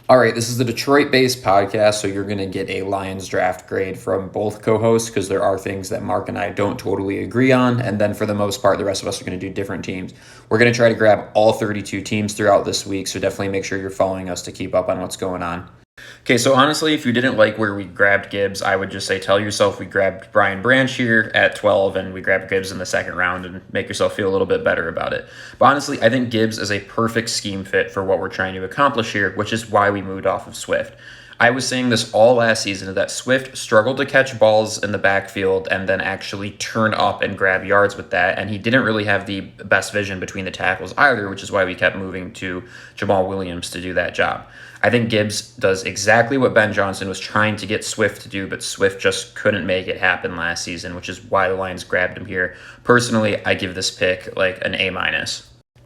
All right, this is the Detroit-based podcast, so you're going to get a Lions draft grade from both co-hosts because there are things that Mark and I don't totally agree on, and then for the most part, the rest of us are going to do different teams. We're going to try to grab all 32 teams throughout this week, so definitely make sure you're following us to keep up on what's going on. Okay, so honestly, if you didn't like where we grabbed Gibbs, I would just say tell yourself we grabbed Brian Branch here at 12 and we grabbed Gibbs in the second round and make yourself feel a little bit better about it. But honestly, I think Gibbs is a perfect scheme fit for what we're trying to accomplish here, which is why we moved off of Swift. I was saying this all last season that Swift struggled to catch balls in the backfield and then actually turn up and grab yards with that. And he didn't really have the best vision between the tackles either, which is why we kept moving to Jamal Williams to do that job. I think Gibbs does exactly what Ben Johnson was trying to get Swift to do, but Swift just couldn't make it happen last season, which is why the Lions grabbed him here. Personally, I give this pick like an A-.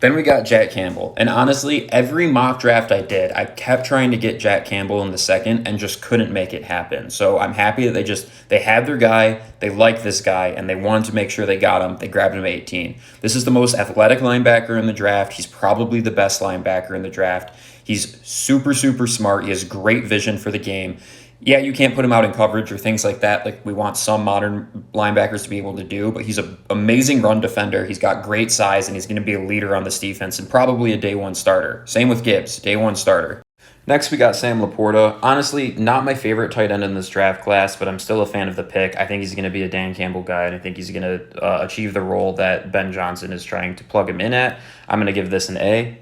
Then we got Jack Campbell. And honestly, every mock draft I did, I kept trying to get Jack Campbell in the second and just couldn't make it happen. So I'm happy that they had their guy, they liked this guy, and they wanted to make sure they got him. They grabbed him at 18. This is the most athletic linebacker in the draft. He's probably the best linebacker in the draft. He's super, super smart. He has great vision for the game. Yeah, you can't put him out in coverage or things like that, like we want some modern linebackers to be able to do, but he's an amazing run defender. He's got great size, and he's going to be a leader on this defense and probably a day one starter. Same with Gibbs, day one starter. Next, we got Sam Laporta. Honestly, not my favorite tight end in this draft class, but I'm still a fan of the pick. I think he's going to be a Dan Campbell guy, and I think he's going to achieve the role that Ben Johnson is trying to plug him in at. I'm going to give this an A.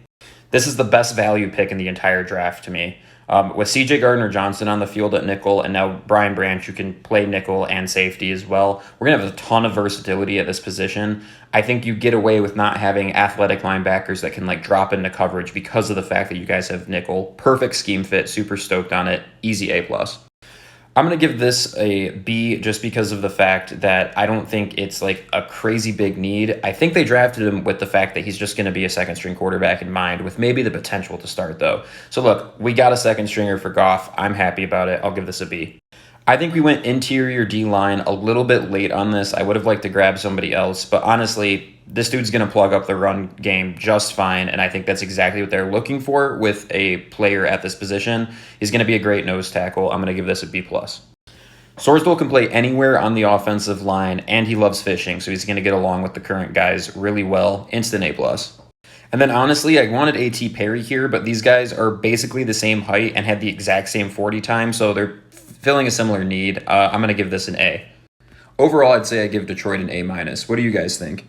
This is the best value pick in the entire draft to me. With CJ Gardner-Johnson on the field at nickel and now Brian Branch, who can play nickel and safety as well, we're going to have a ton of versatility at this position. I think you get away with not having athletic linebackers that can drop into coverage because of the fact that you guys have nickel. Perfect scheme fit, super stoked on it, easy A+. I'm going to give this a B just because of the fact that I don't think it's a crazy big need. I think they drafted him with the fact that he's just going to be a second string quarterback in mind with maybe the potential to start though. So look, we got a second stringer for Goff. I'm happy about it. I'll give this a B. I think we went interior D-line a little bit late on this. I would have liked to grab somebody else, but honestly, this dude's going to plug up the run game just fine, and I think that's exactly what they're looking for with a player at this position. He's going to be a great nose tackle. I'm going to give this a B+. Sorsdal can play anywhere on the offensive line, and he loves fishing, so he's going to get along with the current guys really well. Instant A+. And then honestly, I wanted A.T. Perry here, but these guys are basically the same height and had the exact same 40 time, so they're filling a similar need. I'm going to give this an A. Overall, I'd say I give Detroit an A-. What do you guys think?